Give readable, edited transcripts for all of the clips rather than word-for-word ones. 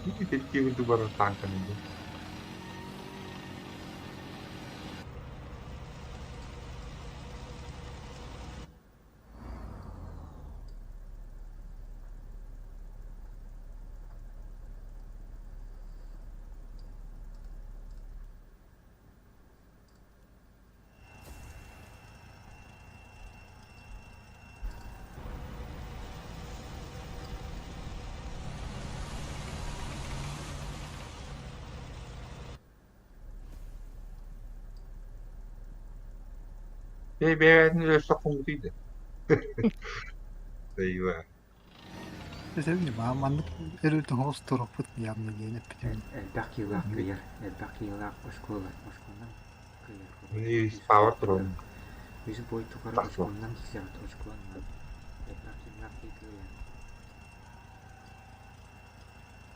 Ini kecil itu baru tangkan itu. Ini udah sok tidak. Iya. 그래서 이제 마음만 놓고 예를 들어 호스트로 붙는 얌는 얘네 الباقي كير الباقي أشكول أشكولنا كير Ini يوسف power بويتو كار turun. يوسف بويتو كار Tak so. أشكولنا كيسير أشكولنا الباقي كير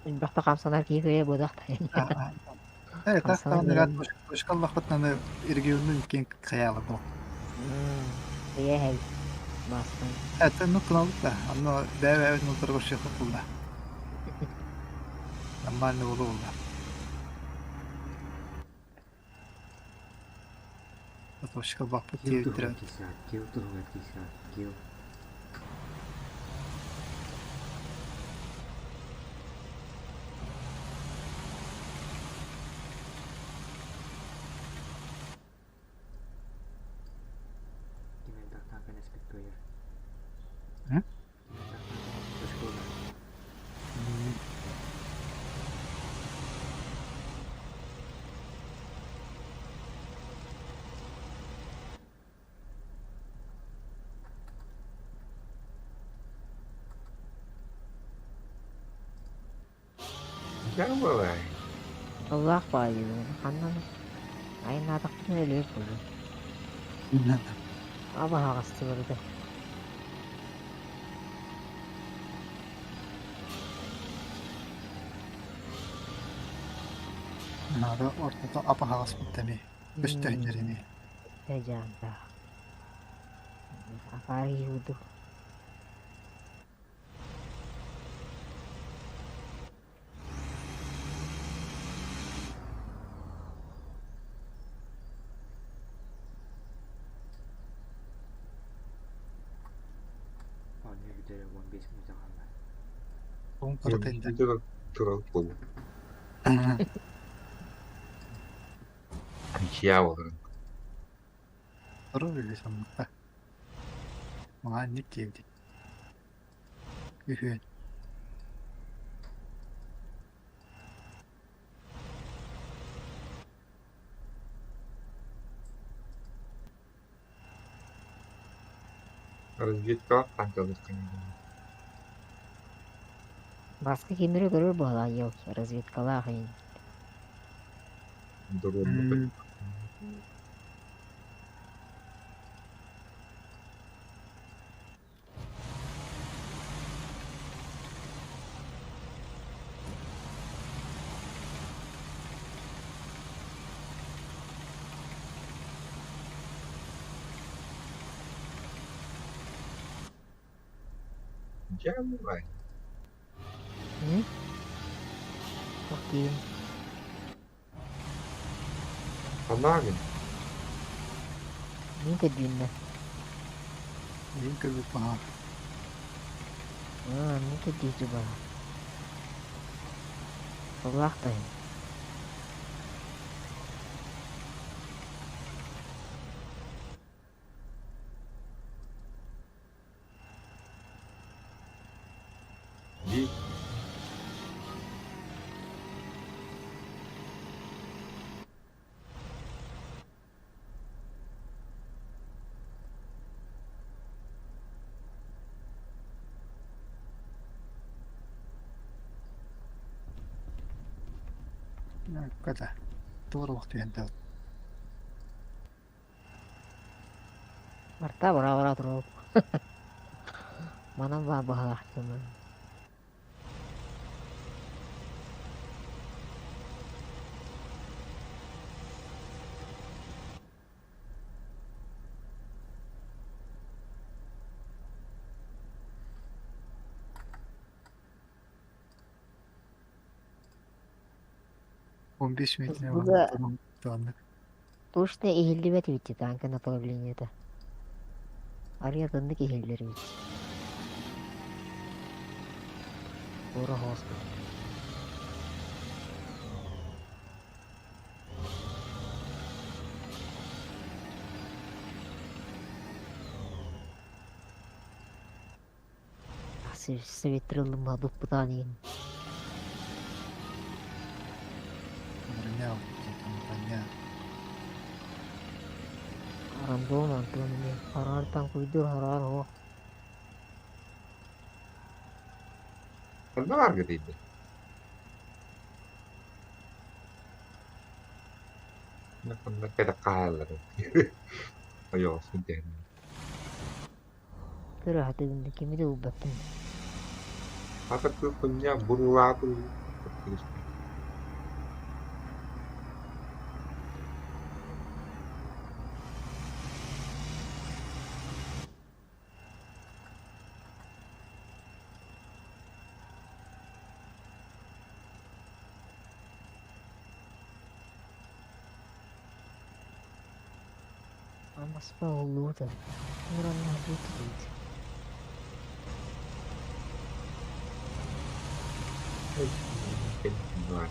Энэ багта гамсанаар хийхээ бодох тань. так Гамсанаар таанага хийх. тушкаллахт нана иргиунэн кин хаялаа. Тэгээ хай. Мастан. Это ну кнопка, оно дэвэ ну торгоших хулла. Нормально улула. Тушкал бак كيو путевтер. تروح كيسير كيو كيما الباقي كان أسبكتوير أشكولنا Jangan boleh. Allah паю. Ханна. Ай надах нэлээ бол. Ава хагасч барда. Надо ортото апахагас буттами. Көстөрүнөрүни. Тэжаанда. Афари юуду. يقدر ون بيس متغلى Бун Yang картайда. itu terlalu siapa kan? Тору или самта. Мага никевди. Үхү. Разведка тangkap kan. Басқа хэмрээ görөр болаа ёо. Разведкалаа хин. Дурун. Jangan boleh. Окей. Panahin. Минь динэ. Линкер бипага. Минь дийж ба. Allah тай. Di Када. Туура вакт янда. Марта бара туруу. Манан ба багахтым. 15 metre Bu var. da Tamam. Tamam. точно ehillimet bitti tanka направлениеда. Арьяданlık ehilleri bitti. Doğru hasta. Советрил мадук пытанием. Броня. Броня. Рандом Антони. Harartan kuydur harar o. Sen ne var gidiydi? Ne kadar kağıtları. Yok, sen Kira hati bindi kimi de ubattın. Masa tuh punya Buruatu. Ama spa olur da. Nuran nabut değil. Var.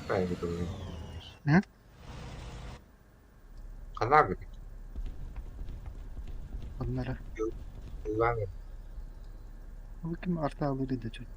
Kayak gitu. Hı? Kanar gitu. Onlara. Banget. Bakayım artı alırı da çok.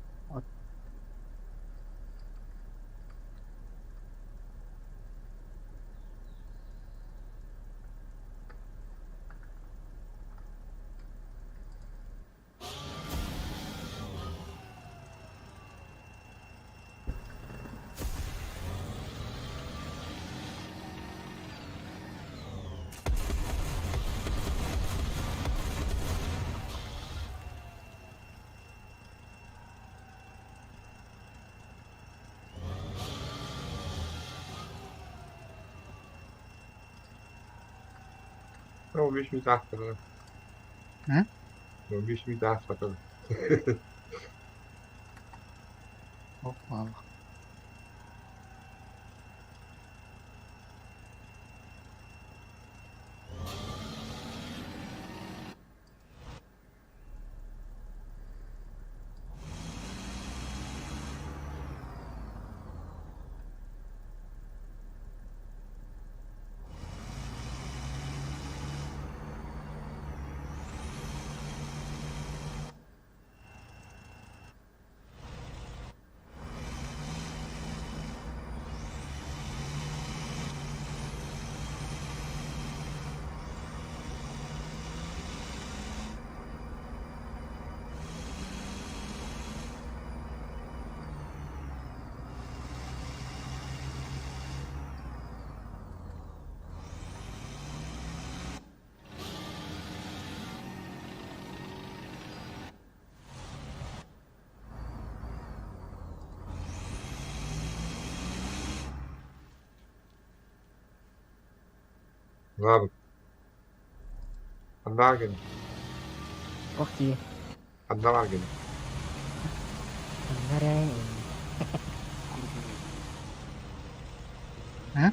No, wish me that. Hı? No, wish me that. Hoppa. Abi. Anlar gene. Bak iyi. Anlar gene. Bunlar ya. Hı?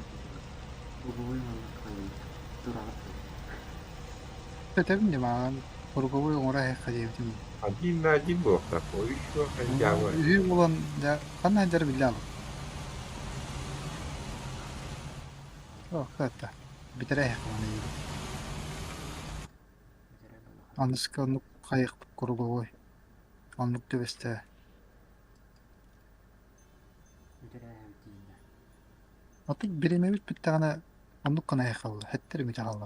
Круговой мылыкай дуракты. Tetebim de mağan. Kurgubu oraya kajayım. Один был такой, еще хотя бы. Üyü olan da kanayları bile alıp. Yok hatta. Bitire yakmanı iyi. Anlıska onluk kayık kurgubu. Onluk döveste. Үтерәһәлтииннә. Atık birime bitti tane onluk kana yakalı. Hetleri mi takalı?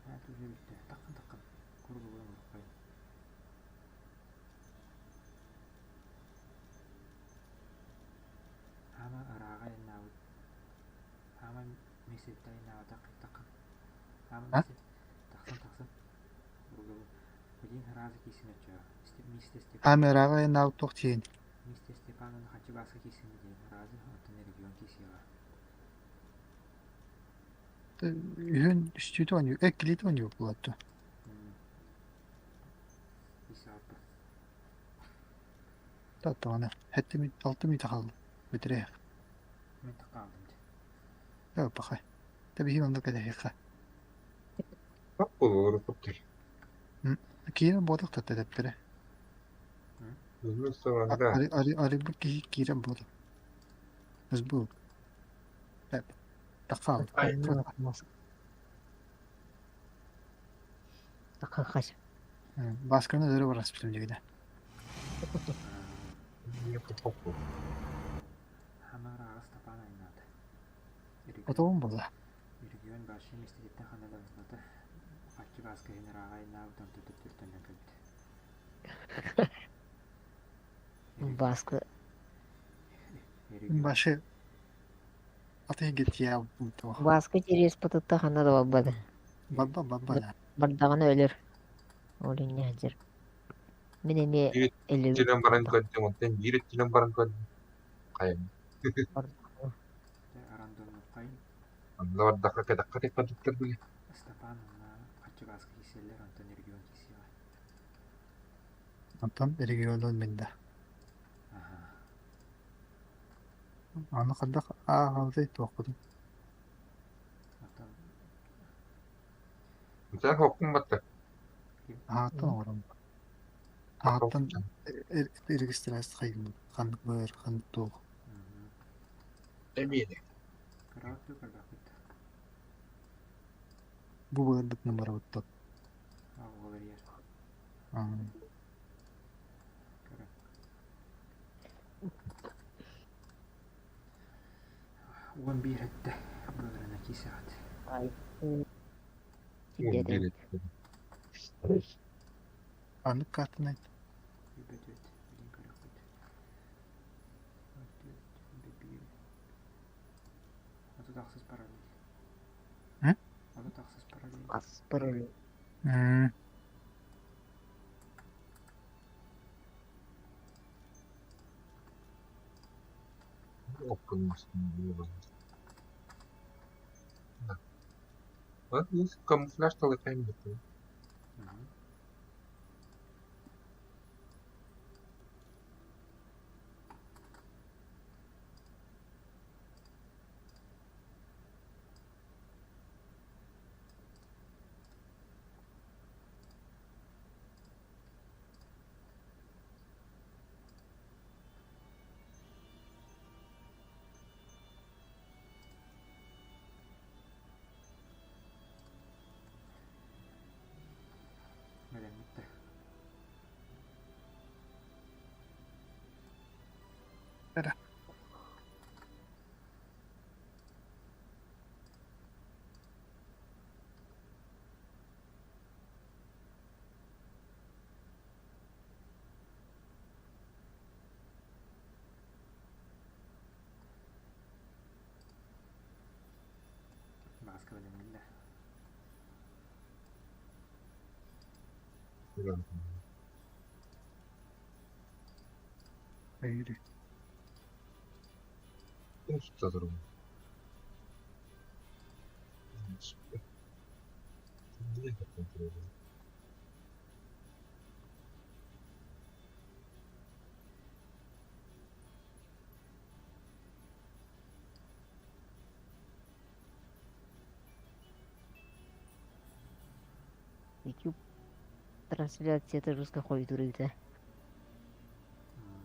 Һә түзү битте. Таккан. Круговой мылыкай. Хама арага эннау. Хама месеттай наа таккан. Хама Ha? месет. Таксан. Круговой. Один разы кисине ча. Мисте Степан. Kameraga en avtok çiğin. Мисте Степанын хачы басы кисине ден. Разы атын регион кисига. Üyün üstüde oynuyor. Kilit oynuyor bu hatta. Исааппа. Tatta bana. Hette mi altı mı takalı? Bitire yak. Мен таккаалдым. Yok bakay. Tabii hi onda kadar yaka. Bak bu doğru tuttu. Kiren bodak tatta tepere. Uzun sonunda. Arı bu ki kiren bodak. Biz bu. Hep. Takal. Takkan kaç. Baskının üzeri var asbistim gibi. Не попал. Хамаараагаас Степан айнаад. Otobun burada. Регион башы местеттен ханаларната. Хачы баска генерага айнаавдан төтөттөртөн кабит. Baskı. Başı ataya git ya. Baskı через потутта хана да баббады. Baba. Бардағаны өлөр. Ол не хәзер. Мен эме Evet. эле Жилен баран көддем, онтен бир жилен баран көддем. Кайын. Арандон кай Анлар дакка тек кадыктыр биле. Степанна хачы баска киселер антон регион кисига. Antam erigi yolun bende. Аха. Anı kadar ağzı okudum. Антон Sen hokkum battı. Ağattan oğlum. Ağattan erigi stres kayın. Kanlık var, kanlık doğu. Emine. Караату кагапыт. Bu bölümlük numara bitti. Говорят. Кара. Уан бирэтте. Бөрөнө кисаат. Ай. Bir. Kanlık kartına Бибэтэт. Билин карапыт. Бибир. Аты таксыз параллель. Hı? Аты таксыз параллель. Аспыры. Окунмuşsun diye bak. Bak bu kamuflaj talakayım yapıyor. Neden bitti? Başka benim billah. Hayır. Usta durum. Hindi yan controller. YouTube трансляцияда русқа қойдырылды.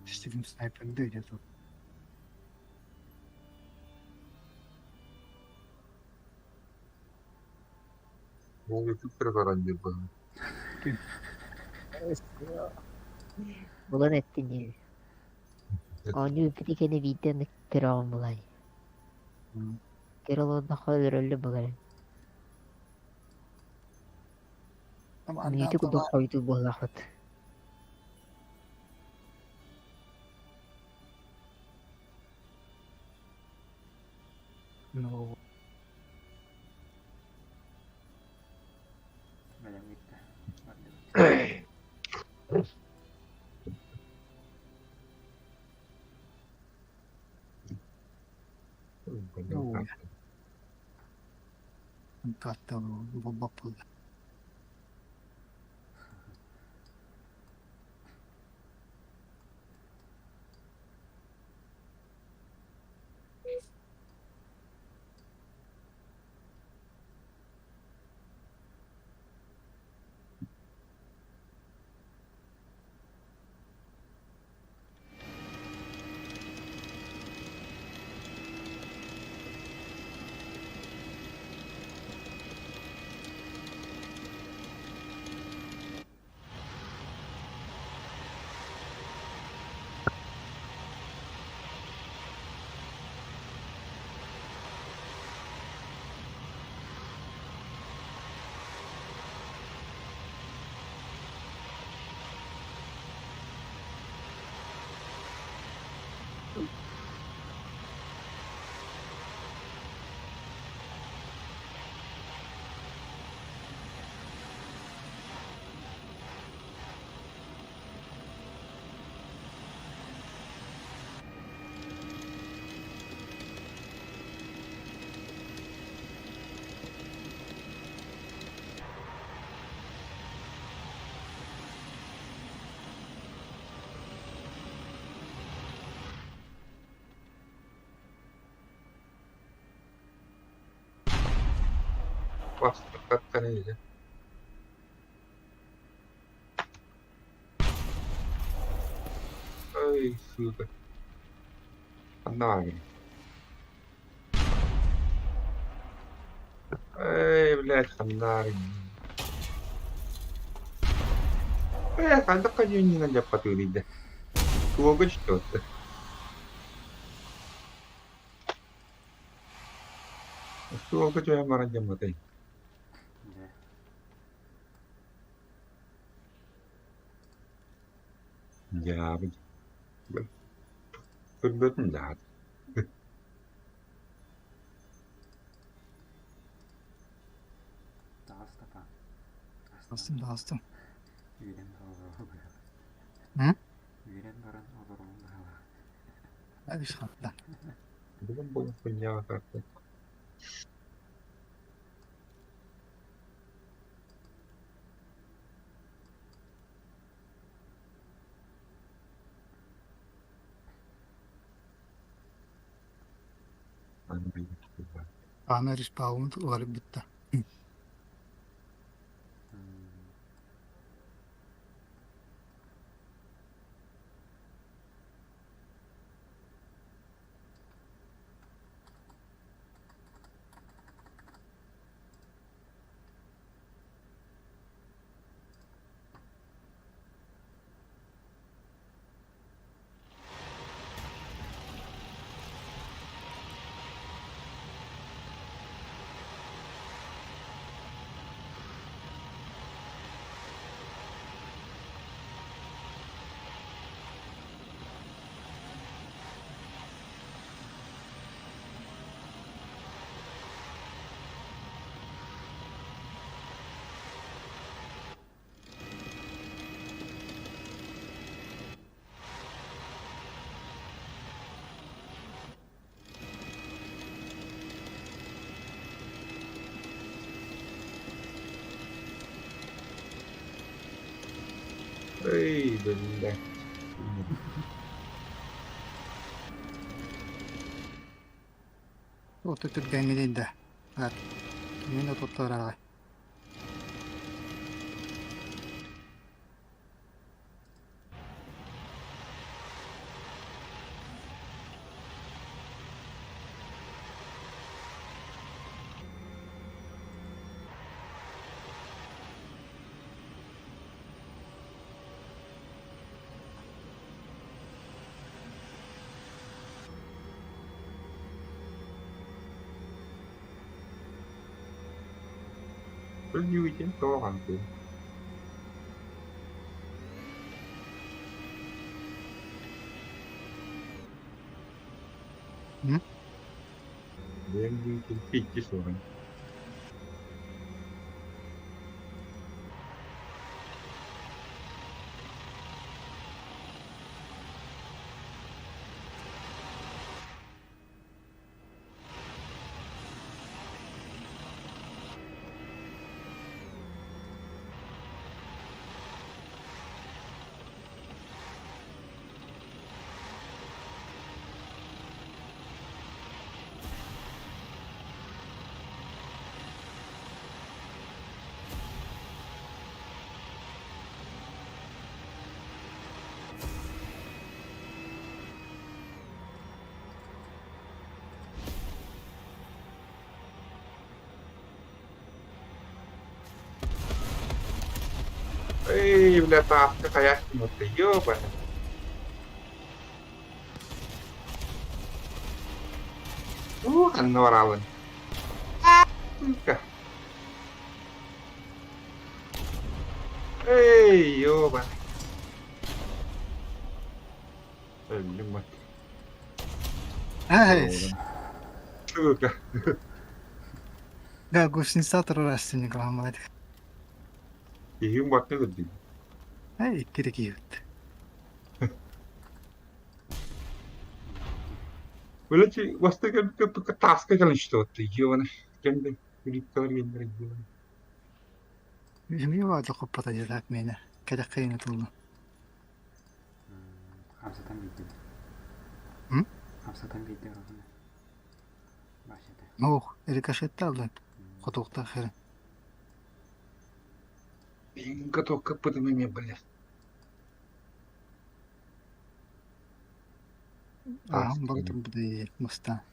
Steam Sniper'da öyle dur. Ол YouTube 들어가라는 게 뭐야? Бұлан әтті не? Оны өпітекені видеоны көрі алын бұлай. Көрі алын қалыр өлі бұлай. Ama anne YouTube da koydu bu lafet. no. Bölüm gitti. Hadi. No. Ang kataw, babapul. Bastı katta neydi? Ay suga. Анна. Эй, блядь, ханарин. Когда не надо потурить, да? Кого что-то. Кого я маранья матай. Да. Я Бөтін да. Dağısta pa. Bastım. Үйрен olur. Hı? Үйрен баран olur onda. Hadi şartla. Бүгін бұл күнняға қарсы. Bana respawn var bitti. Ay, benda. Ootad käimine Vaat, minä tuttuudella. Có vui chứ, có hoàn thiện. Để vui trên phi chứ rồi. Ay, wala pa ka kaya Timoteo ba? Kan warawan. Ka. Ay, yo ba? Ay, limot. Nice! Ka. Gago sinsator rastin kahamadı. Yung bot na din. Ay, kirikiyot. Wala чи, basta ka task ka lang что ты, Йована. Kendi Victoria'nın regionu. Şimdi vardı kapatacak beni. Kadar kıymetli. Hamsatan bitti. Hı? Hamsatan bitti orada. Başladı. Oh, ricochet aldı. Kutukta xere. Yung готов ka pa naman may balas. Aha, baktım bu da iyi. Musta.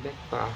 됐다.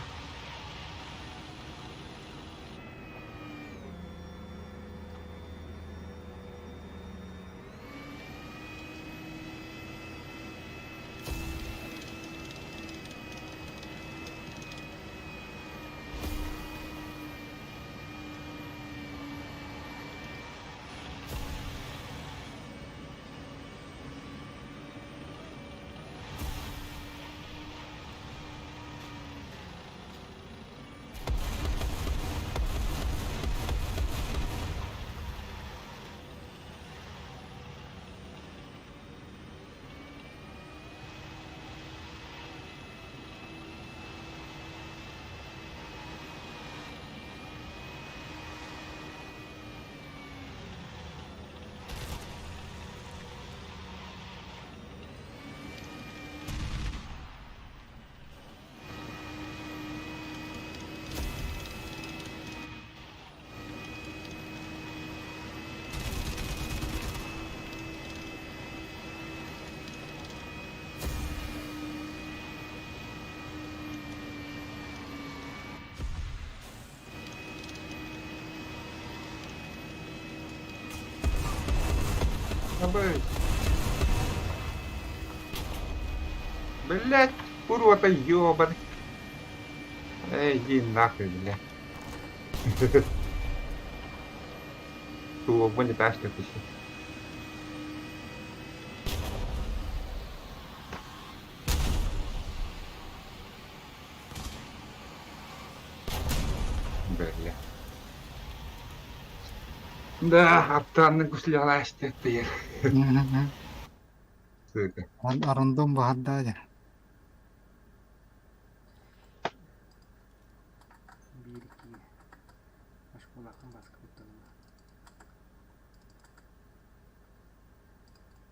Abay. Блять, курва-то ёбаный. Иди нахуй, блядь. Ту не тащит еще. Бля. Да, оттан гуслялась ты. Сука. Рандом багадда aja. Bir iki. Başka ulakın baskı butonuna.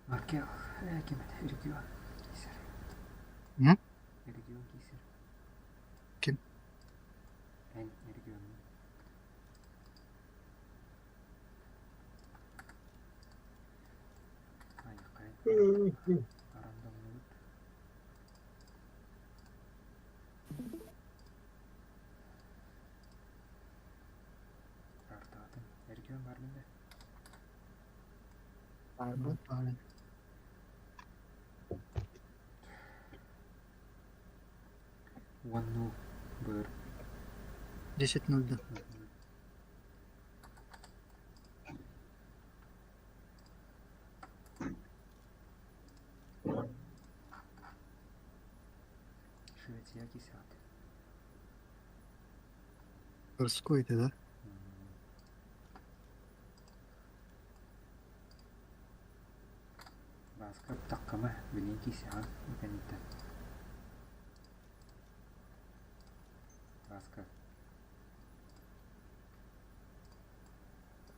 Markeo. Kemet. Erigion. Kiser. Hı? Erigion kiser. Kim? En Erigion. Ayakay. Random node. Kartadın. Erigion var mı? Var mı? One no. Ber. Reset noldu. Швеция кисят. Сколько да? Baskı takımı bilin kisihan. Mekanitta. Baskı.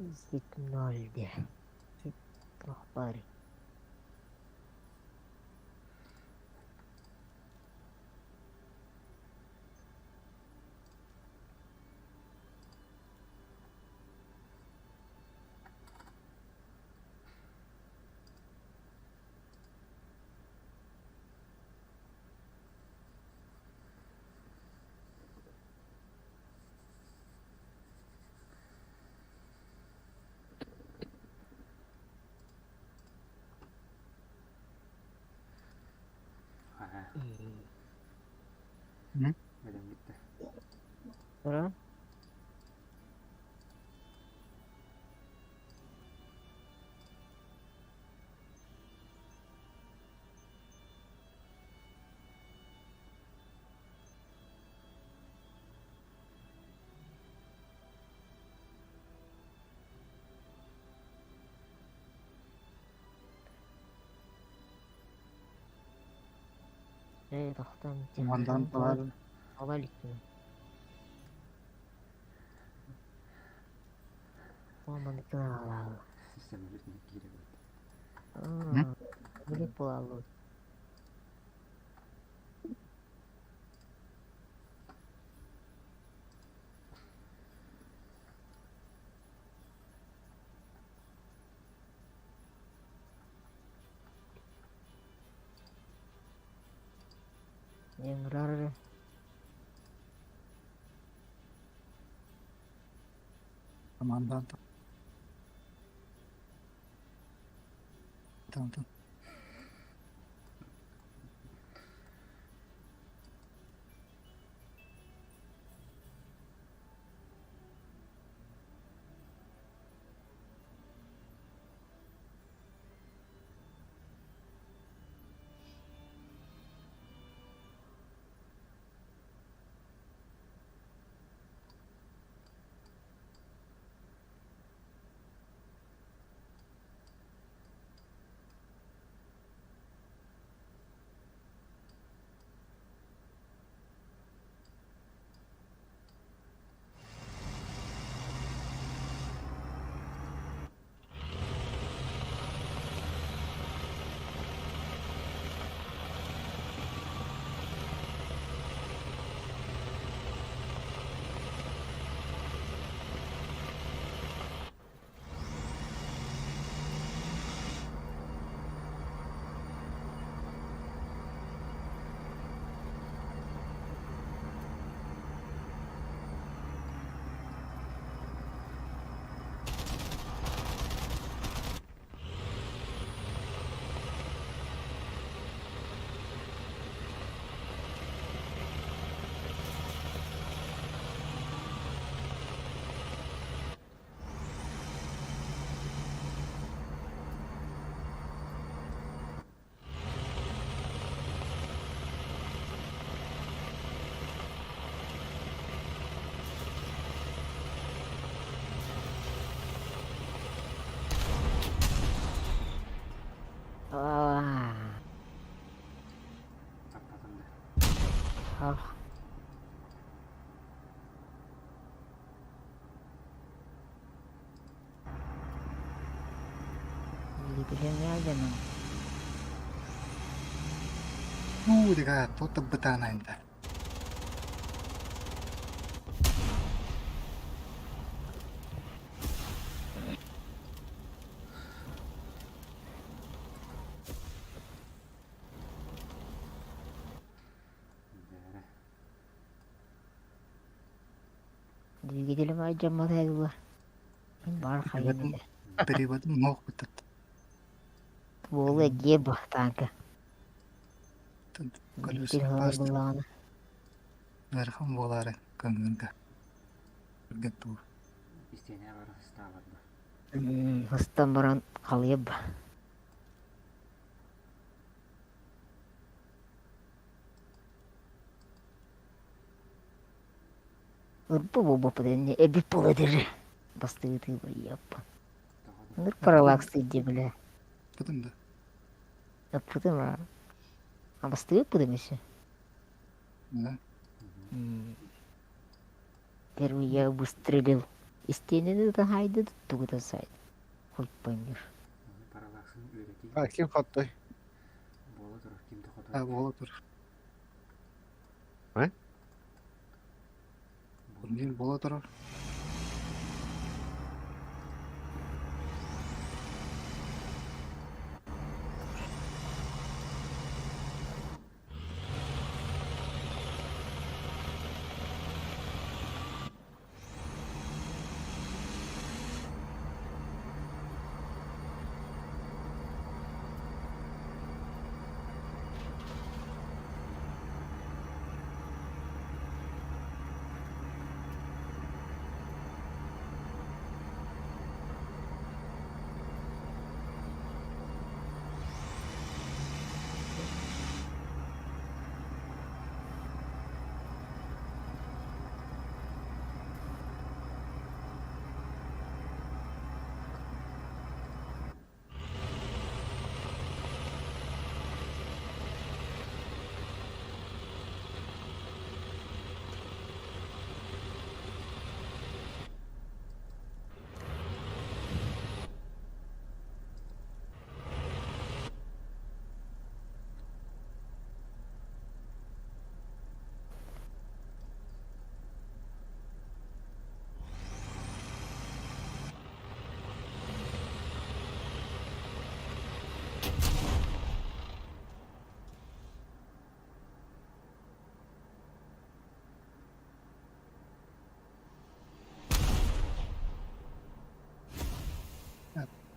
Язык ноль где. Парень. Aha. Hı? Benim gitti. Sonra تختار Kumandan var. Havalik mi? Kumandan ala. Sistem üretmek geri verdi. Aa, milik bağlı. Yang rar mandato. Tanto. Wah. Patlatandı. Ah. Gidelim ya canım. 우리가 또 떴다나인데. Beri. Gidelim aja mata gua. Bar kayın. Переводом мог быть Boleh geba tanka. колесо Gidelim hava паста. bulağına. Верхом волары кангенга. Гету. İsteyene var stavaddı. Hıstan baran kalıya ba. Urpa bobo padenne ebi poladere. Bastı gıtı yappa. Daha da Nur paralaksı bile. Потом да. Yapıdı mı? А bastı yapıdı mı şey? Да. Первый я выстрелил из стены, да хайда, тугда сайт. Хоть поймешь. onu paralaksın öğretiyor. А, ким хаттай? Bola durur. Kimdi А, kodu? бола тур. Мен бола тур.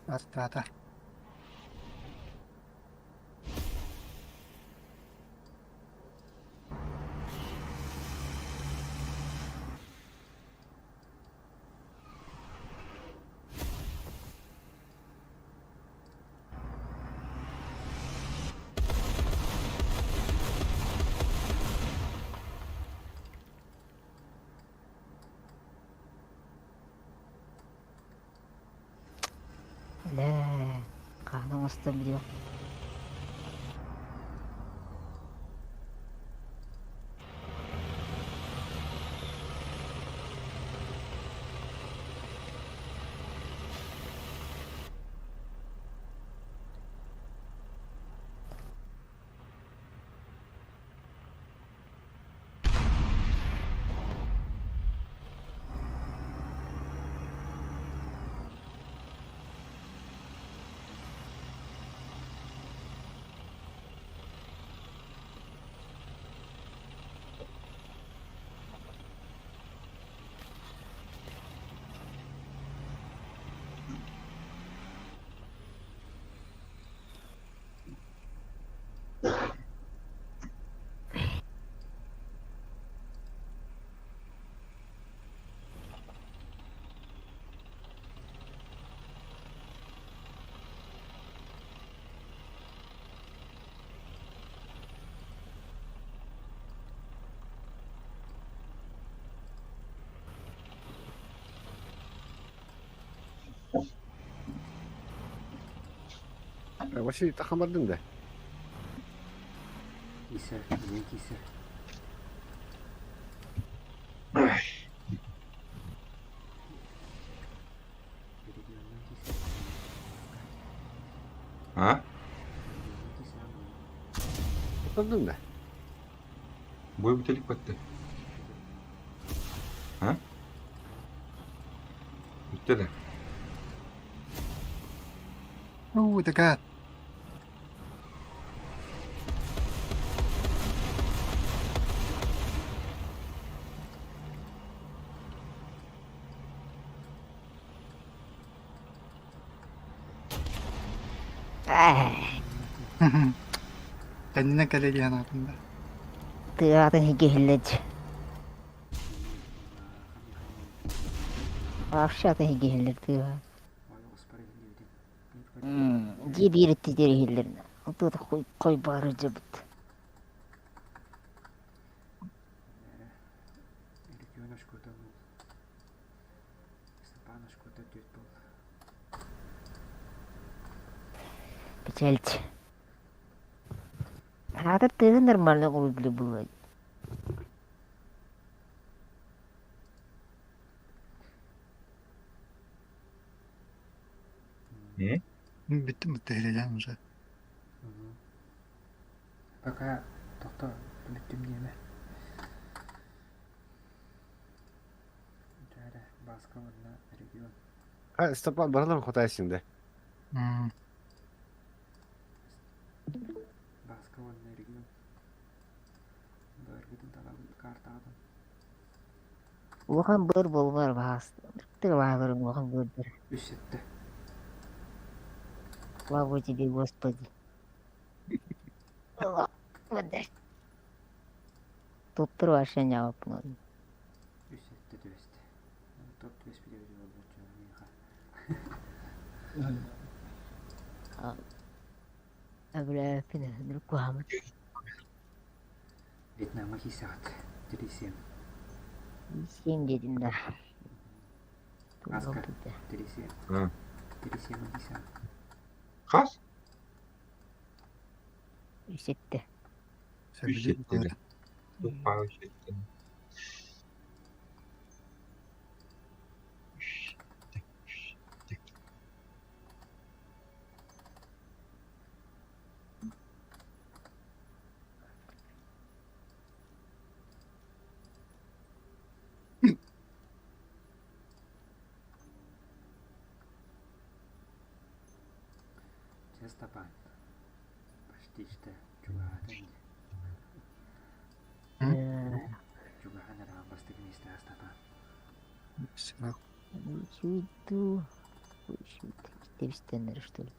Artata. لا كان مستبدل.わし高まるんだよ。 있어. 얘기 있어. 메리디언 얘기 있어. 아? 얘기 있어. 떴는데. 뭘 붙일 것 같아? 어? 이때다. Oh, dekat. Kanina kalilihan natin ba? 뜨거운 higihilid. Aşağıda higihilid 뜨거. 어이구 스파리 흔들리지. Gibiri tidiri hilirna. Tuda koy barı cıbıt. 이렇게 요나시코다 뭐. 스파나시코다 뒤도. Печальч. Ada 뜨거 нормально улыбли было. 응? Bitti mi tehlikeli mi? Пока тоқтар бүліктім деме. Жәрі басқа орна регион. Ha, Stepan bana mı kotay şimdi? Басқа орна регион. Бәргідің талабын карта адым. Оған бір болмар бас. Ты лаврын оған бір. Үсетті. Слава тебе, Господи. Тут троше не опнул. Үсетті дөсті. Топ өспеде өз болған жоғыға. Абля пина друкуамы. Вьетнамға хисат. Тіресем. Сен дедin да. Аска. Тіресем. 응. Тіресемі хисат. Kas? Üsette. Üsette. Çok pahalı üsette. Степан. Почти что чугатан. Чугатан рамбастык месте Степан. Sıra. Itu. devi stendere что ли?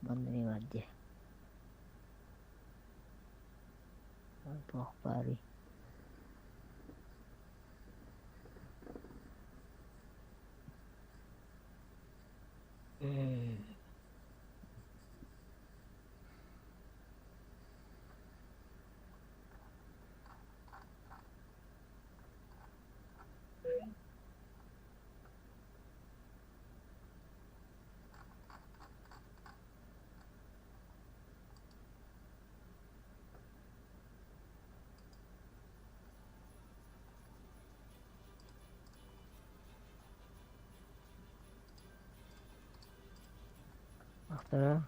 Mana lewat dia. Apa pari? Akhirnya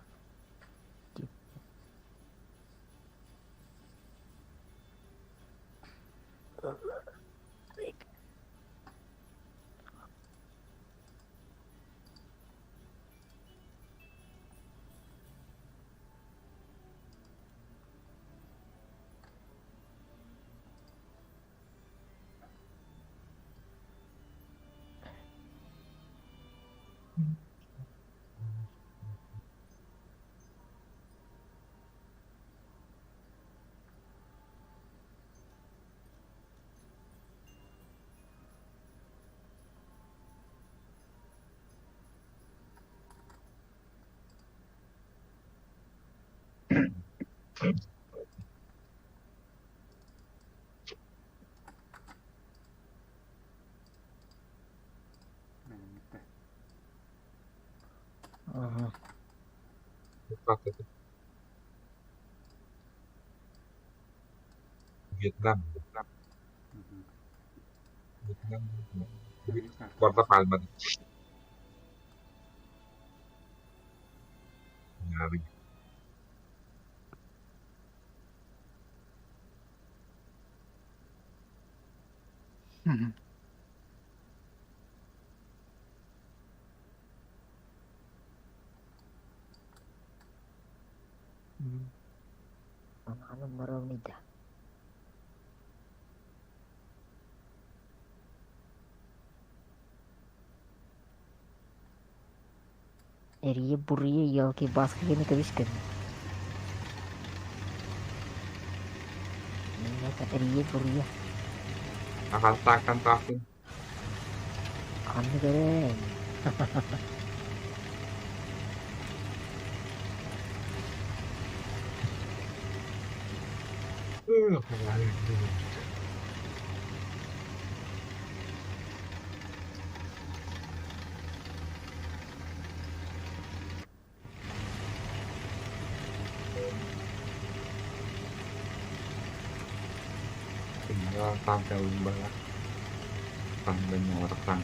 Benim bitti. aha. Bak dedi. Vietnam. Hı hı. Vietnam. Büyük kartı. Guarda Palma. Yani Hı hı. Ano maraw nida. Eriye buraya yal ki baskı gene kavişkan. Naka eriye buraya. akan tahun. Ano keren. Tinggal tampil banget. Tampilnya orang.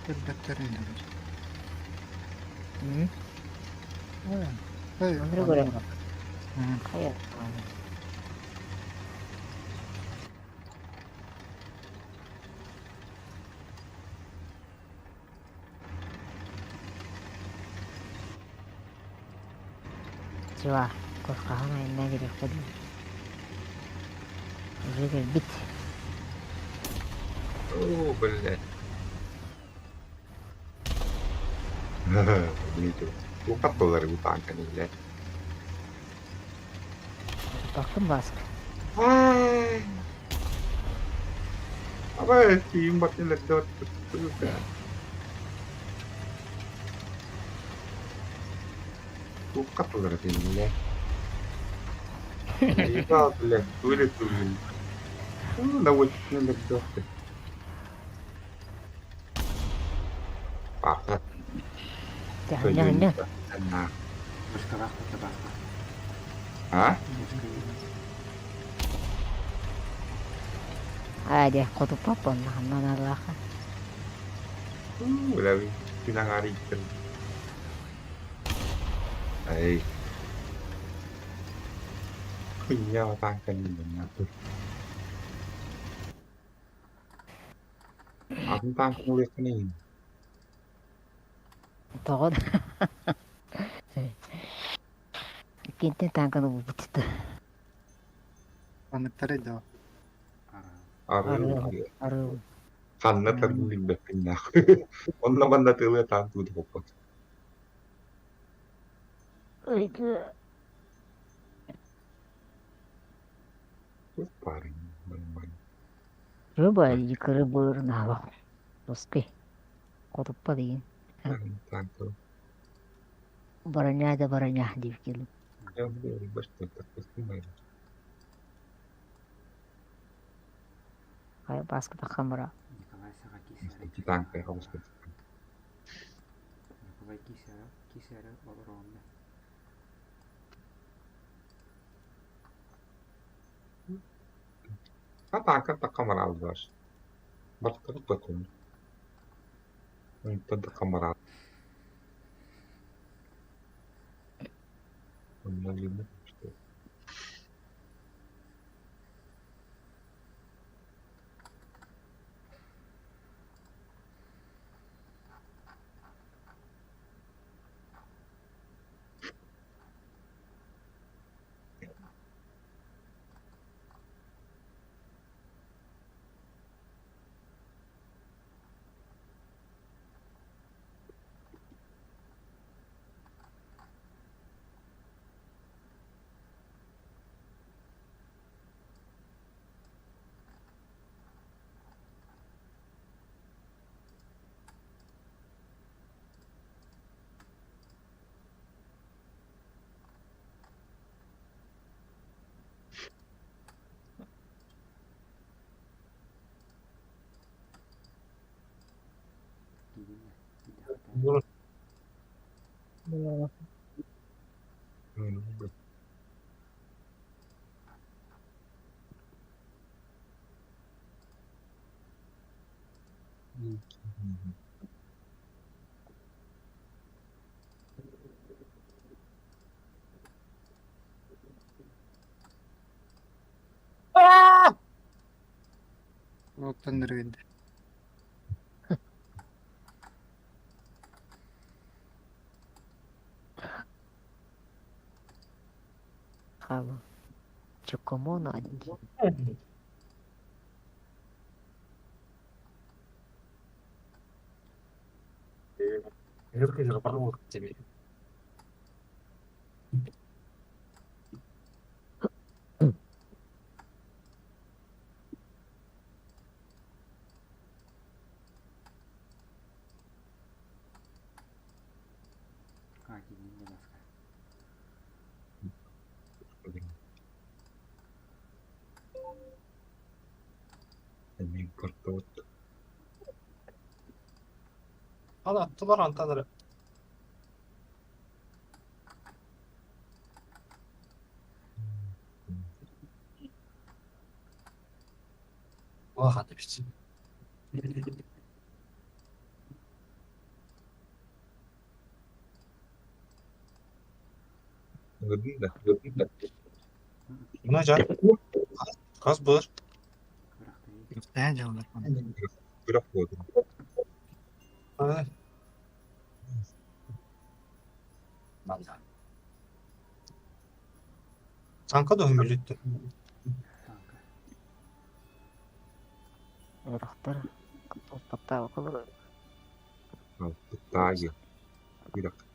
Elbette iniyoruz. Hmm? Evet. Hey, Onları görelim. Hı hı. Hayır. Acaba korkağın ayına gerek dedim. Уже бит. О, блядь. Gitu. Lupa tuh dari utang kan ini, блядь. Baktım bask. Wah. Apa ya, timbaknya ledot betul kan. Lupa tuh dari sini, блядь. Iya, блядь, tuh. Наводnya ledot. Pakat. Jangan. Nah. Вышка вахта, табаска. Hah? Вышка видно. Ada kutu papon nah nanalaka. Udah pinangarikan. Ay. Kunya tangkan ini tuh. Aku tangkan ulit nih. Togod. Kintin tangkan ubutita. Komentari daw. Ара. Aru. Kanna terlibat pindah. Onna banda tele tantu di pokok. Terus paring bang. Coba jika rebur nawa. Terus kutu padi. Tantu. Baranya di kilo. Ya udah ribet terus main. Kayak pas kita kamera. Николай Сага Кисера. Kita angkat harus ke. Николай Кисера. Кисера Ронда. Kata angkat tak kamera algas. Berterus betul. Untuk kamera. Limit. Видно. Видно. Tanırıydı. Kamu. Cukup mono aja. 이렇게 제가 바로 먹지. Видно доска. Ini bertut. Hala attılar antaları. Vah hadi biçim. Lebih dah. Buna can. Kaz bır. Кыракта видно. Ne canlar? Gerak oldu. Hadi. Vallahi. Tanka da ömürlüktü. Tanka. Irak'ta hatta bakalım. Aldık daha iyi. Bir dakika.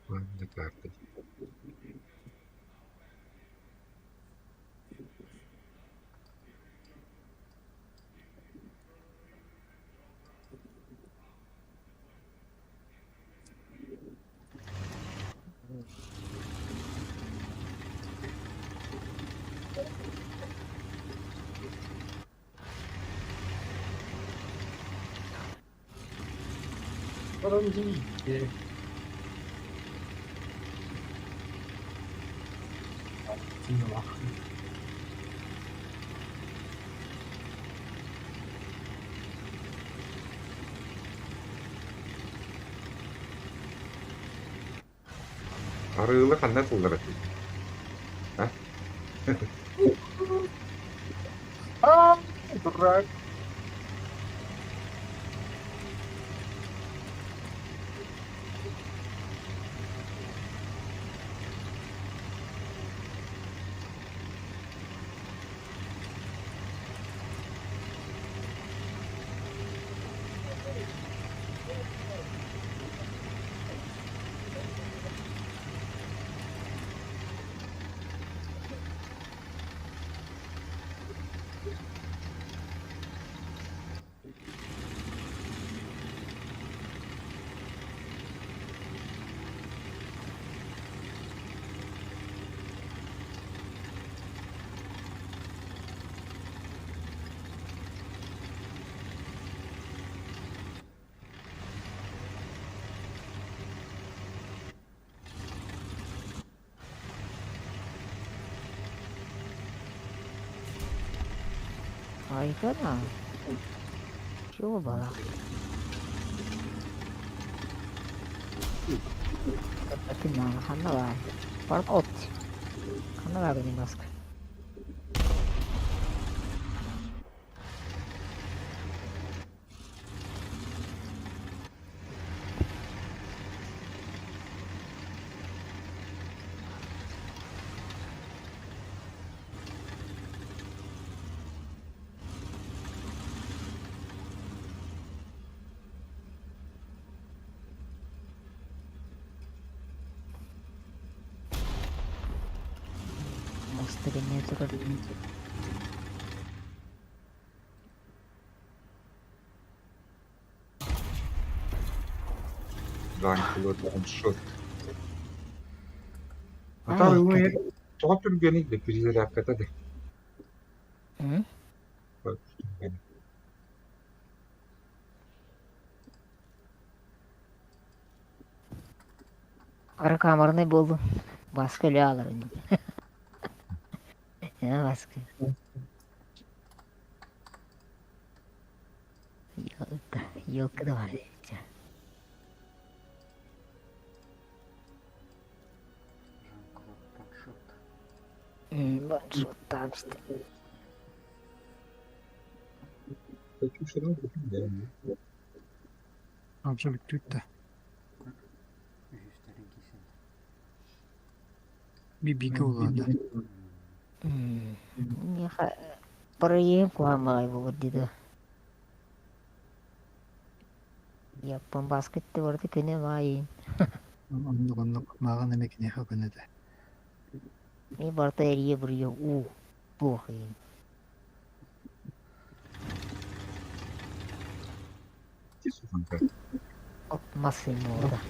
Ben de verdim. Param değil ki. Şimdi bak. Arılı kan nasıl olarak? Ha? Durak. Harika da. Чего бала? Tapi nah, karena lah. Workout. Karena lah ini mask. Masternya itu kan Ranklı şu. Ay, Hatta bu kötü. çok türlü de birileri hakikaten de. Hı? Bak, yani. Ara kamarını buldum. Başka ne alırım? Ne başka? Yok da var. Жан-Клод Паншот. Bak şu tam işte. Peki şuradan bakayım da yani. Absolutlükte. Üstlerin ikisinde. Bir bigi oladı. Ya pergi gua mulai buat gitu. Ya pembasket itu berarti kena main. Anlık mağan emek ne hakkını da. Ini berarti dia beriyo. Bu. Kesin kanka. Oh, masih murah.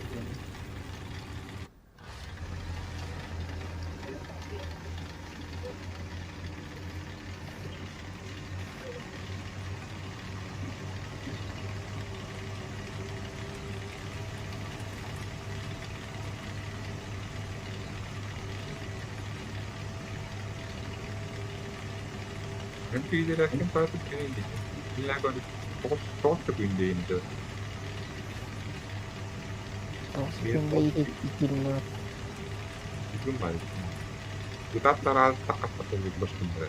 Ben birileri hakkında bazı şeyler İlla böyle çok da büyüğündeyim de. Toksik de iyi ikilini var. Bizim var. Kita razı takatladı bir başında.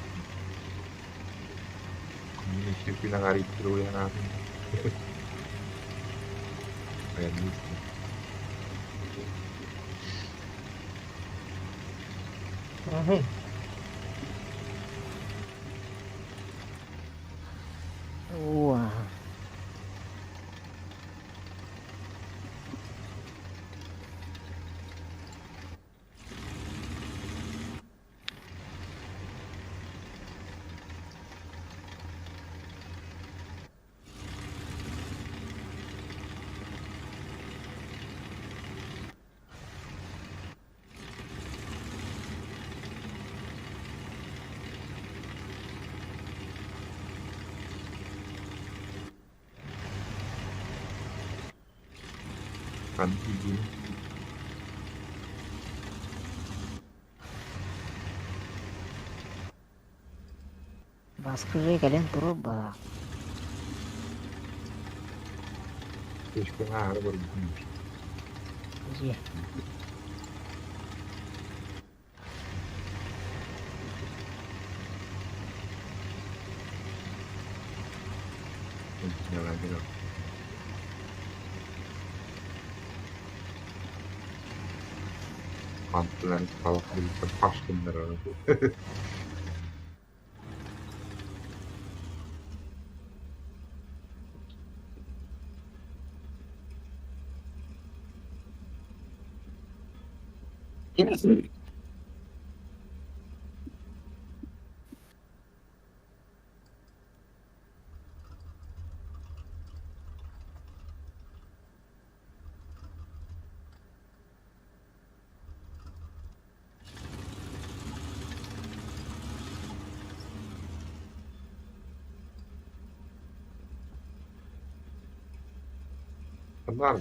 Yine şirkine garip bir uyan abi. Yani Wah. kan bildiğin Baskıcıya gelen duru bak. keşke ağır bir gün. Iya. Yalan yok. Mantılar sağlıklı bir taş günler arası. Var mı?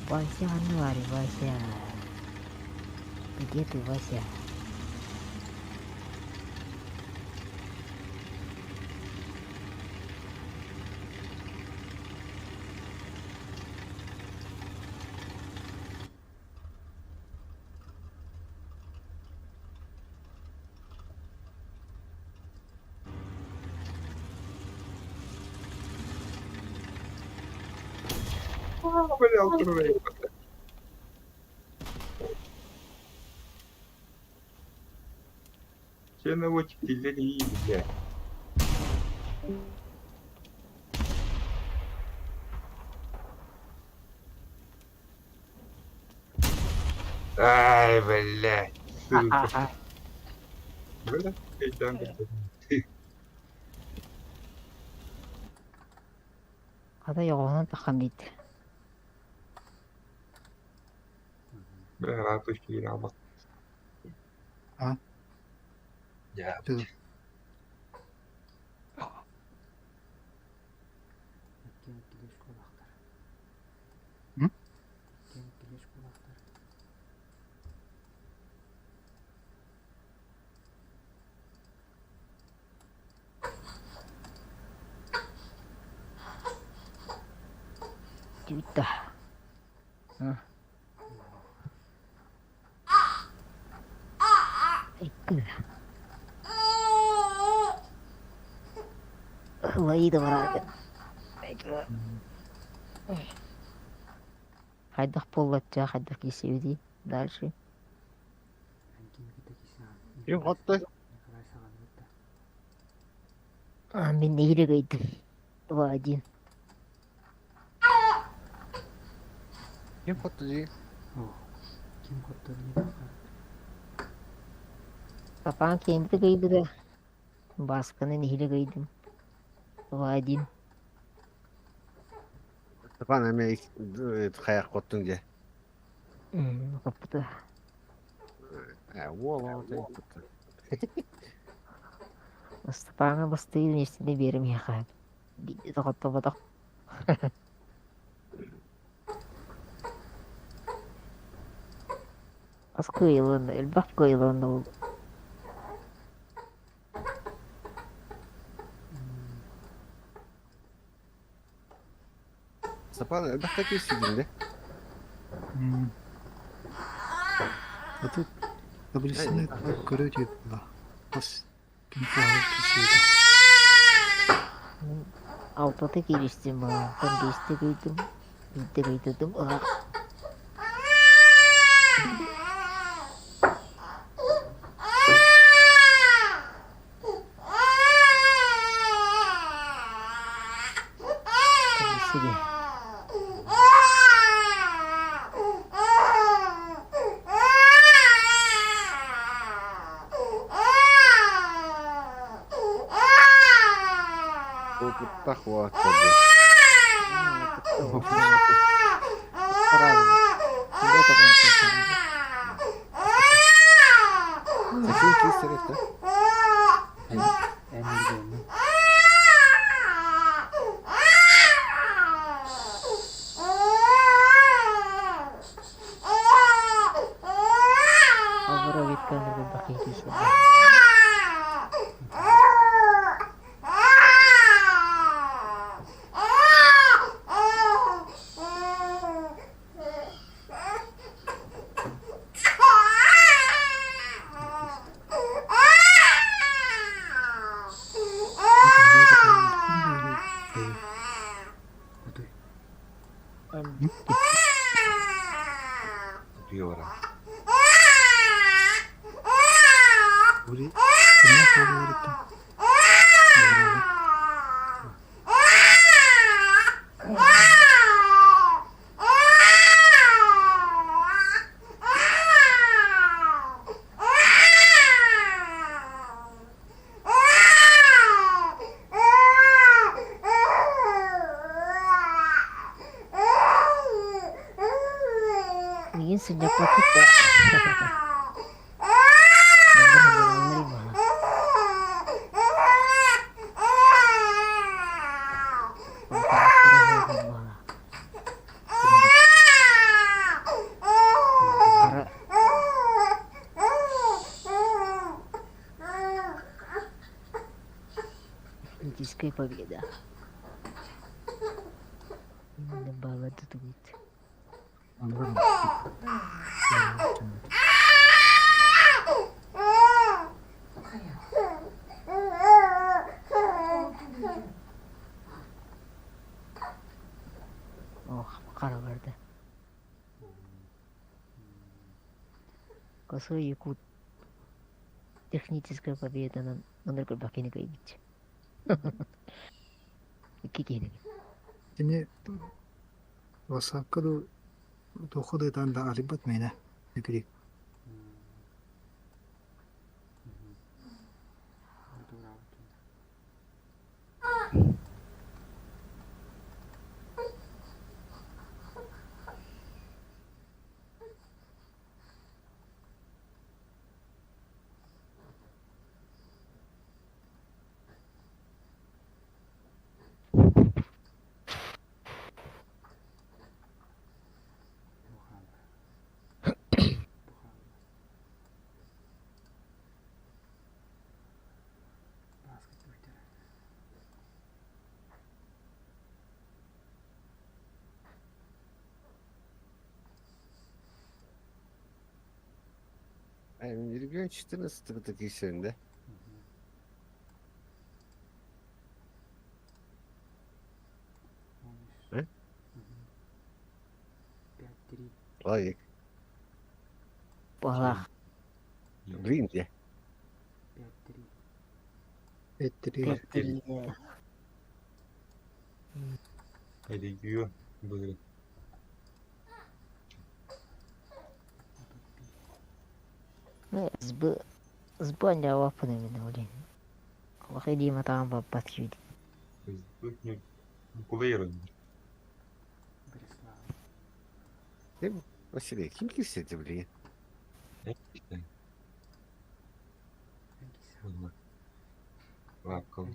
Вася Анвари, Вася. Где ты, Вася? Böyle oturuyor. Şey ne vakit dilleri iyi güzel. Ay böyle. Böyle heyecan getirdim. Ada yoğunu takam dit. Ben rahat hoşçakalın ama. Ha? Ya. Dur. Etken kileş kulaklar. Hı? Etken kileş kulaklar. Juta. Ikut. Ваида врага. Хайдах поллатча, хайдах кисеуди. Дальше. Ben kim gideceksin abi? Kim attı? Ne kadar sağlıklı. Мен нейрек айттым. 2-1. Kim patlıcı? Oh. Kim kurtardı bir dakika. Папаң кемді кайды да. Басқаны нейрек айттым. 2-1. Tapan emeği kayak kottun diye. Kapıda. Valla. Стапаңа басты нерсіне берім яқа. Биді тоқытты бұдық. Аз кыйлын, элбак кыйлын ол. Степан, әлбәттә кесидин де. А тут таблицаны көрөт да. Бас кимфал кисейди. Алтаты киристим бала. Там бесте кыйдым. Бите кыйдым. Себе. Опытта хватады. Правильно. Куда это он сейчас? Зачем кистерет, да? Энергияны. Авара ветканы бы бахитись. Куды? Юра. 우리 그냥 가버렸다. Ingin sejak waktu tak. Dengan menerima. Политическая победа. Добавила тут. Ох, қарағарды. Косой якут. Техническая победа на номер бакини кайбич. Кикини. Şimdi vasakkaду toxudetan da alibat mena. Nekri. Натурал. Регион 14 такие сегодня, да? Э? 5-3. Лайк. Пала. В Индии. 5-3. Petri. Регион был. Сбоня лапами на улице. Выходи, мы там подхватить. Кулейрон. Береслава. Василий, кем кисети, блин? Энгиса. Лапком.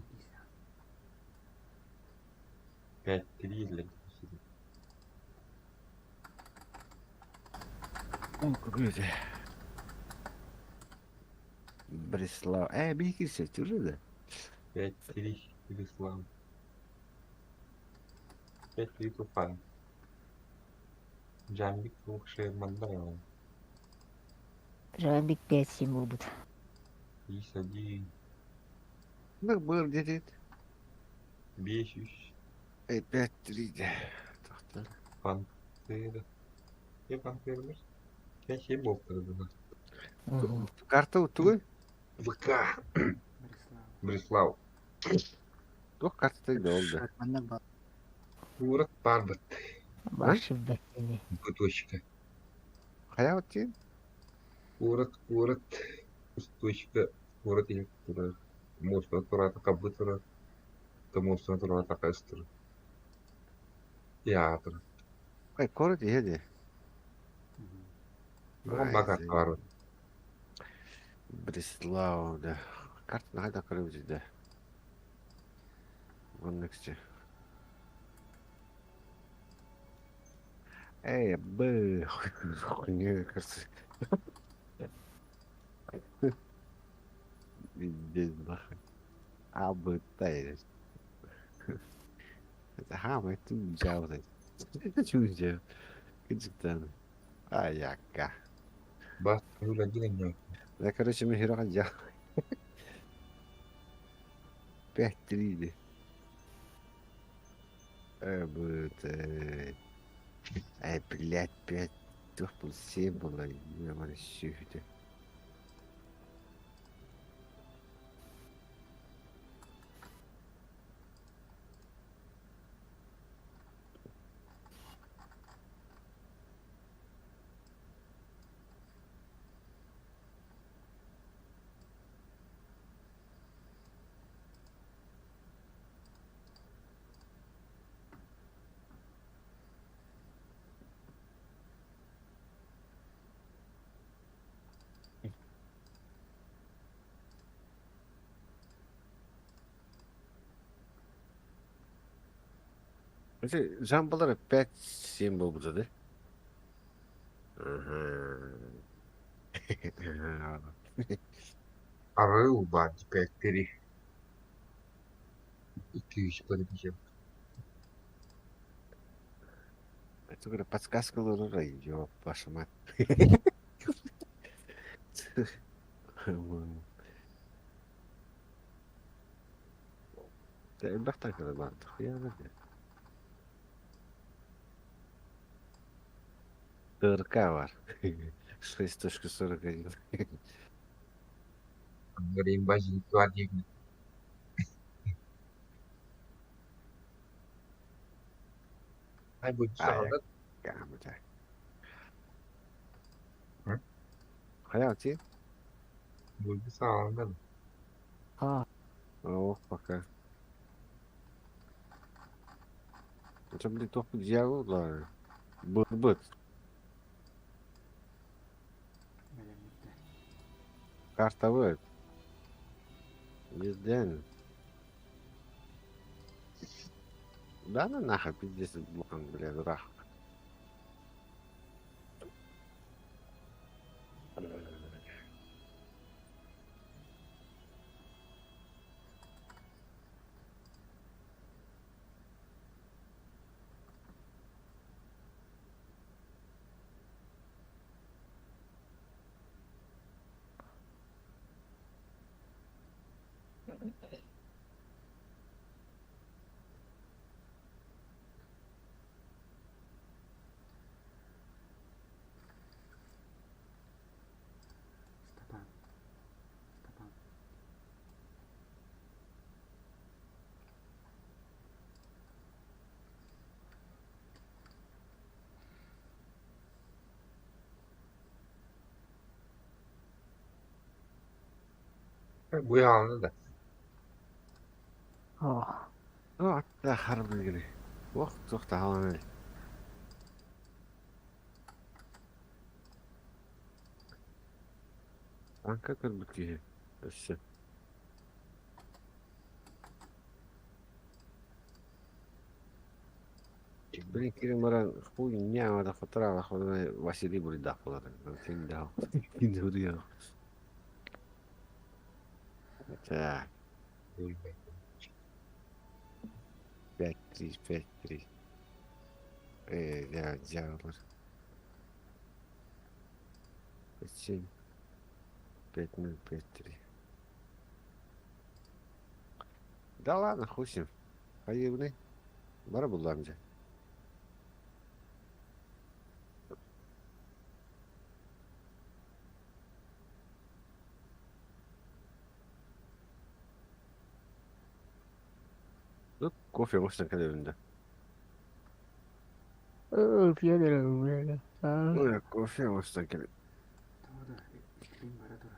Энгиса. 5-3 для О, какой это. Бреслав. Бекирсе, уже да? 5-3 Бреслав. 5-3 Туфан. Джамбик лучше Мандарова. Жамбик 5-7 будет. 51. Ну, был где-то. 5-3. 5-3 de. Toxta. Пантера. Пантера бар. 5-7 болып тұрды. Мгм. Карта туй? ВК. Бреслав. Бреслав. Тух карта да oldu. Шотманнар бар. Урат бар бит. Баши бәкене. Точка. Кая өткен? Урат. Точка. Урат электр. Мостан тұрады, қабы тұрады. Мостан тұрады, қайсы тұрады. Театр. Корот еді. Бұған бағат бар. Бреслав, да. Картаны қайда қарап жүрді? Оның үкісі. Б. Не кірсі. Без нахуй. Б, тайр. Это хамай тут джаузай. Чужа. Кыджиктан. Яка. Бас юля дилен. Да, короче, мы хероха джа. 5-3 де. Блядь, 5. 4+7 было. Я говорю, сюда. Жамбалар 5-7 болып жатыр. Арыл бар 5-3. 200 подбежал. Это говорю, подсказка лура, ёб, ваша мать. Да, бахтак это бар, хуя надо. ТРК бар. 6.41. Говорим, базин кладик. Ай, будет сağlık. Гамда. Hı? Hayati. Будет sağlık. А, О, пока. Это, блин, только дьявол, быт. Мәліметті. Карта быт. Везде. Да ну нахуй, пиздец, блокан, блядь, рах. Стапан. Стапан. Bu yanında da. о, Да, харбы гири. Ох, тоқта халаны. Анка кырбыки. Все. Блин, Киримаран, хуй няма да фотрава, ходана Василий були дахлар. Тин да. Тин да. Так, Ой, 5-3, 5-3. Я дьявол. 5-7, 5-0, 5-3. Да ладно, хуй с ним. Поебны. Бара булламca. Dur, kofe boştan kale önünde. Öyle kofe boştan kale. ಹೌದಾ ಸ್ಕ್ರೀನ್ ಬರತ್ತವ್ರ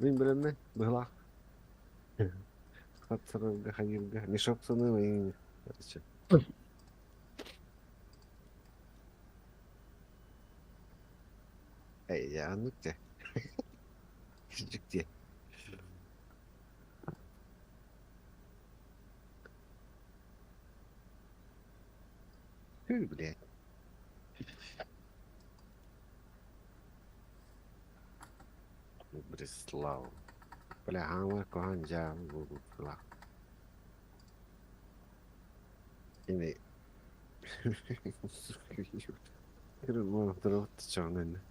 Benim bilenme. Bıhlak. Hatırımda hayırda. Nişok sanırım. Ey ya anlık ya. Küçücük diye. Tüy bile. Бреслав. Бля, ама конжа Бреслав. Yine kırılma tarafı çanını.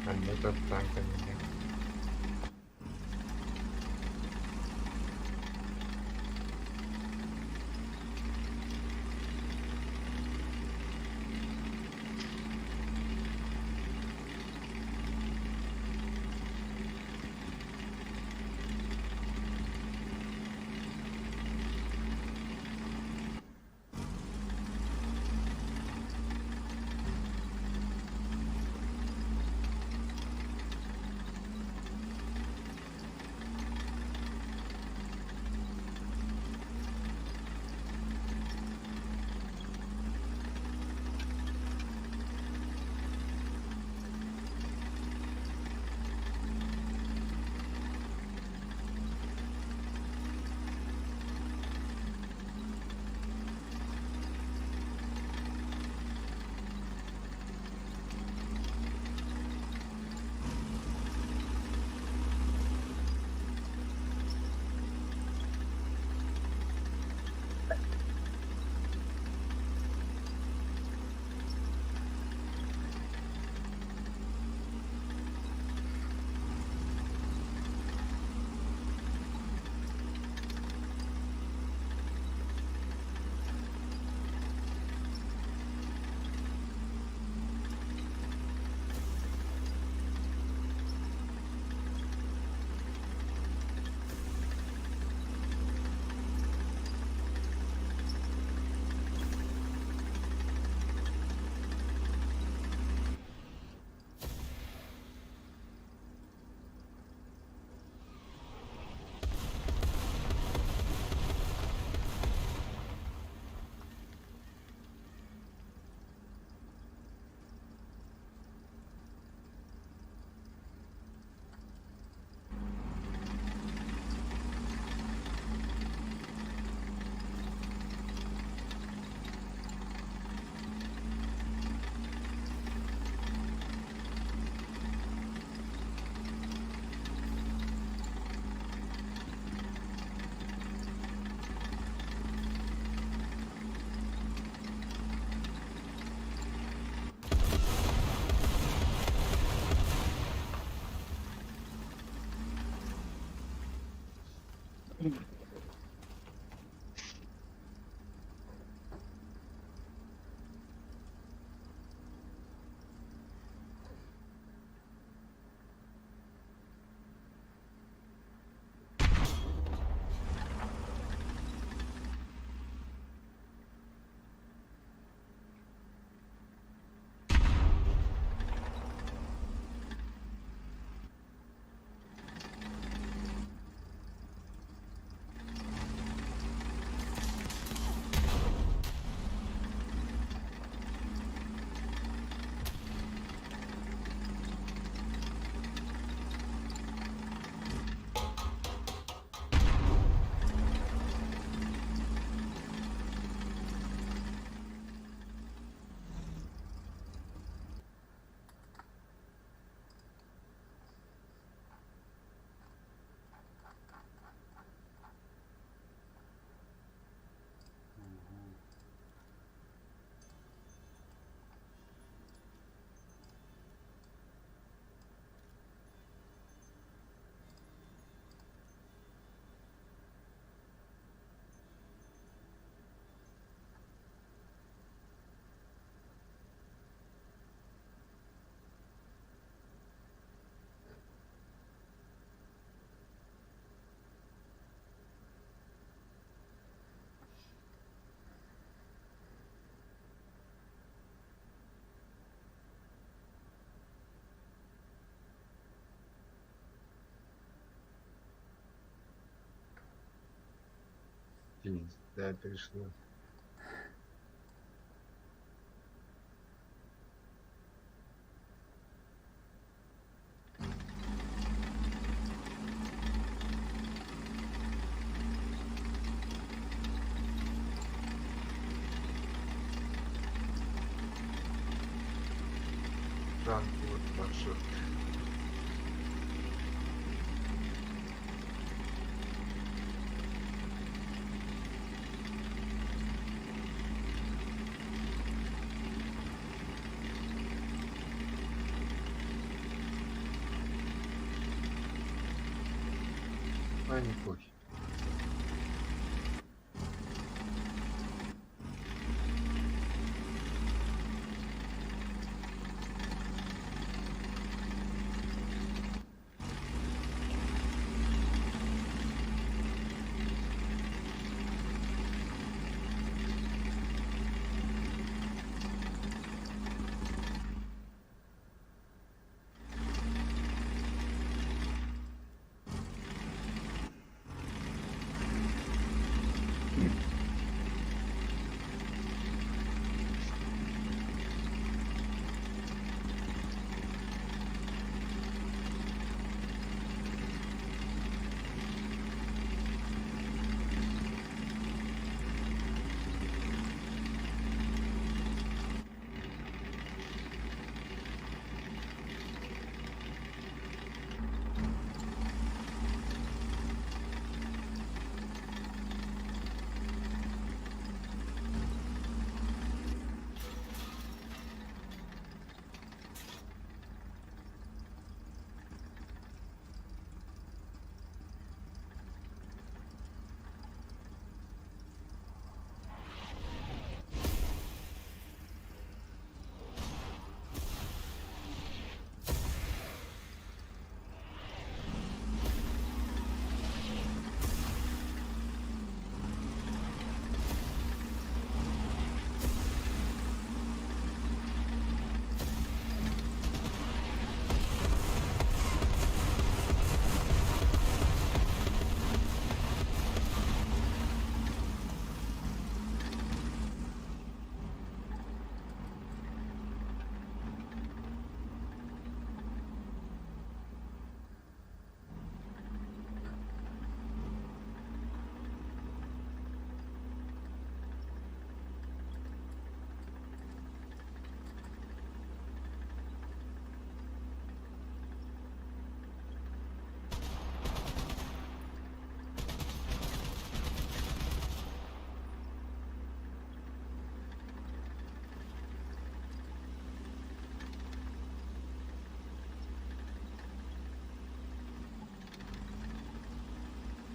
Anne tattan kanina. Да, перешли. Франкфурт маршрут. А, не пофиг.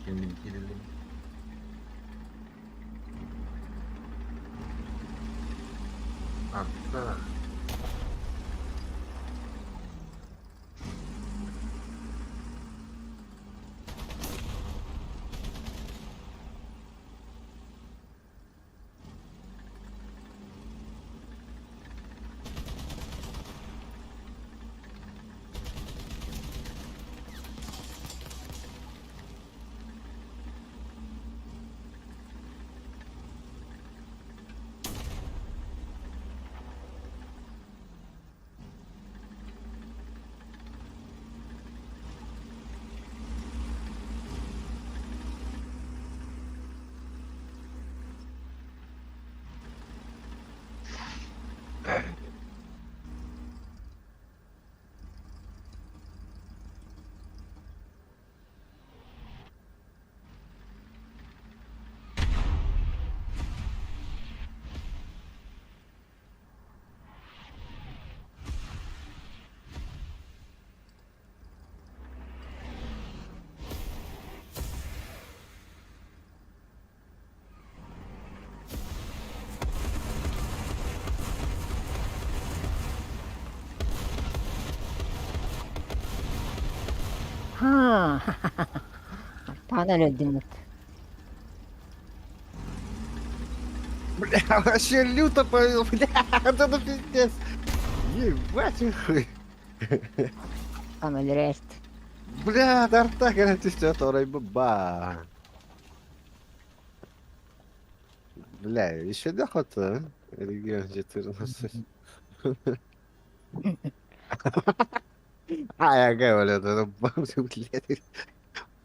Kendim girelim. Hatta Ha. Tamamen öldüm bak. Бля, вообще люто повел, бля, вот это пиздец. Ебать хуй. Ama rest. Бля, Дартак, это все, второй баба. Бля, еще дохота, а? Регион 14. А, я говорю, это блядь.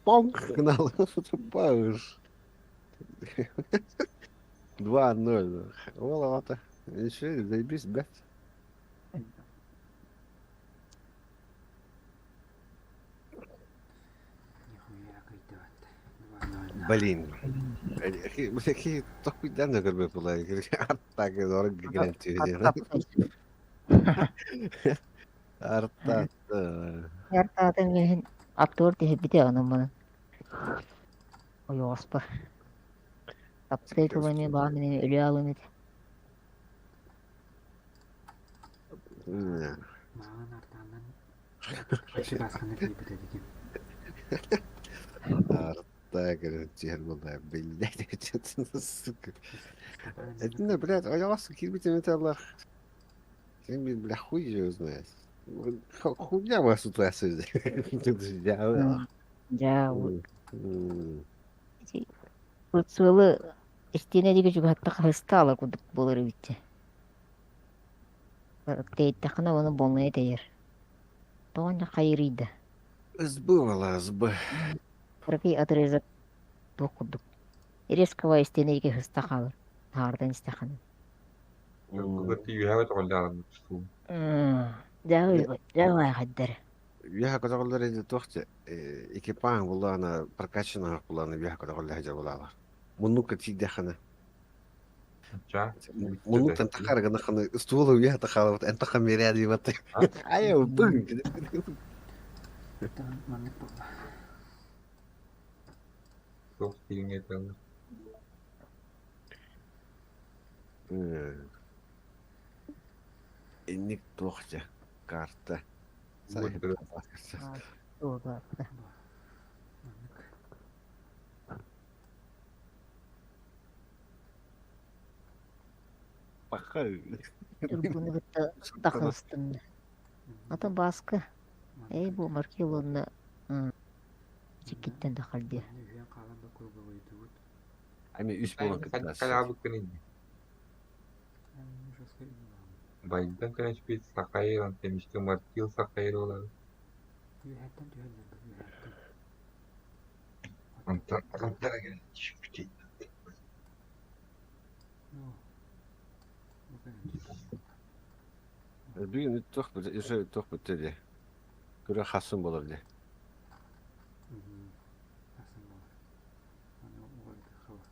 Понг гнал, это бауш. 2-0. Волата. Еще заебись, блядь. Нихуя кайтаватты. 2-0. Блин. Какие такой данные как бы было. Так, дорого гляньте. Арта. Яртаатын миһин актер тиһибите анаммана. Ойооспа. Таптый тулами баамини үлүалымит. Маған артанан Акчы басқаны клипі дедіген. Арта, короче, была, блядь, что-то, сука. Это, блядь, оялся, кирбите металлах. Бля, хуй его знает. Хуйня вас тут осудит. Жаа Курцуылы истине диги жүгү хатта хыстаала кудук болор битте. Тейттахана оны болнай тейер. Тоонja хайрыйда. Сбывала, Кырки отрезок токудук. Ирескава истине диги хыста халыр. Хардан истахана. Кыгыты үйәбет олдағын тұту. Жаа хаддар. Я когда говорю, это тохте, экипаж была она прокачана, была на я когда говорю, была. Мунука ти дехана. Жа. Мунук там тахара гана стула я тахала, вот это хамиряди вот. Ай, бум. Тан маннык болла. Соқ деген етіңді. Ник тохте карта. Өтірі. Ууга. Маннык. Пока. Тургуну гытта тахыстым. Ата баска. Эй бу маркилонна. Чикиттен дахалди. Үйен қаланда круговой дуыт. Ами үс болон кытас. Қалабы көнен. Ужасқа үйен бағым. Байдан көнен шпейт сақайыр, антемішті маркил сақайыр олады. Үйәттен түйәлден бір үйәттен. Антара көнен шпейт. Бүгін үттіқ бір, еще үттіқ бүттеді. Күрі қасын болыр де. Қасын болар. Аны оғайды қала.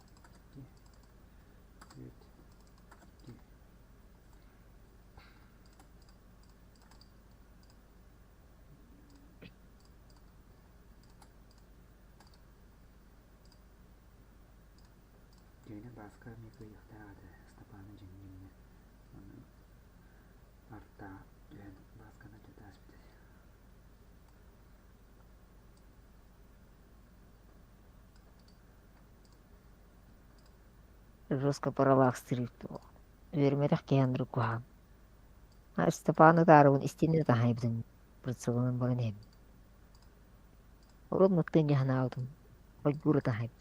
Дейін басқа мекі ұйықтағады. Стапаны жеңгеніне. Оны артта дейін басқаны жүдәс бітеді. Жестко паралакстырып. Вермерах кеандры кухан. Степаны тарыбын истине тахайбдын. Прыцылынын багын эм. Орон мыктын жахана алдым. Ойгуры тахайб.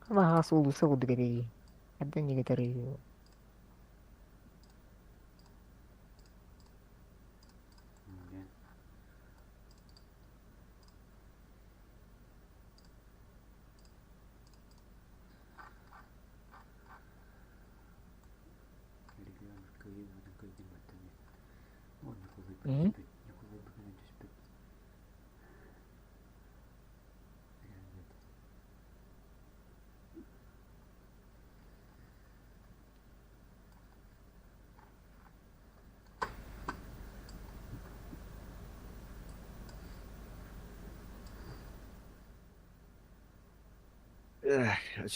Кама хас улуса куду кетеги. Абдан неге тарыйы. Дейін регион күйін оның көйден баттан ет. О, Николай бүкінен түспет. Николай бүкінен түспет.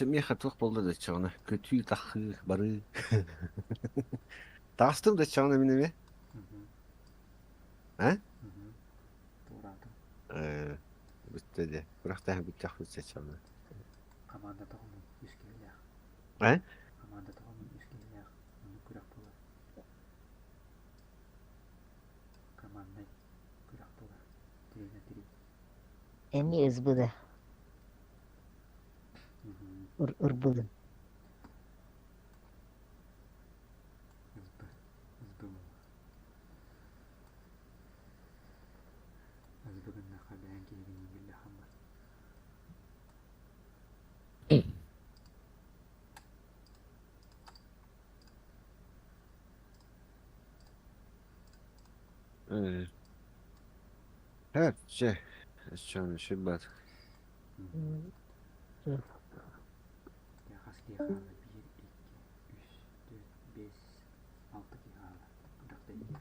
Меха туқ болды да чағына. Көтүй тақы бары. Тастым да чағына менеме? А? Туратым. Бүтті де. Бірақ тәхін бүт тақ бүтсе чағына. Команда тоғымын үскелі ақ. А? Команда тоғымын үскелі ақ. Оны күрек болар. Командай күрек болар. Тірейна тірей. Эми ызбыда. Ырбылын. Ызбыгынна хабян киегин билля хамар. Evet, şu an şubat. Яхас киехала 1, 2, 3, 4, 5, 6 киехала. Кудакта ие.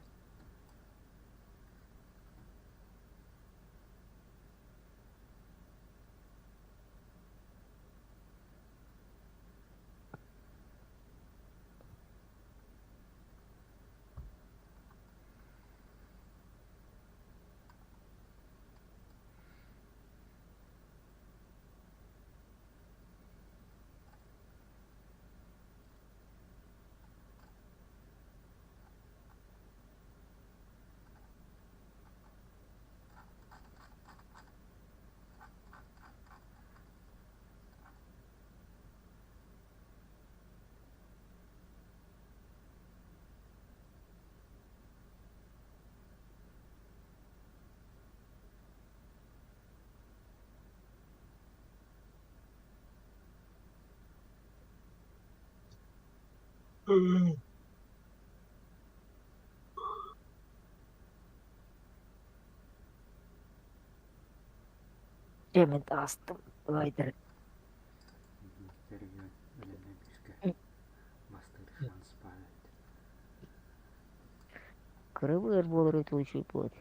Cemil astım. Vaydır. Terve ölemden püske. Bastır şans palet. Kırıvır bolur ötü uçup oldu.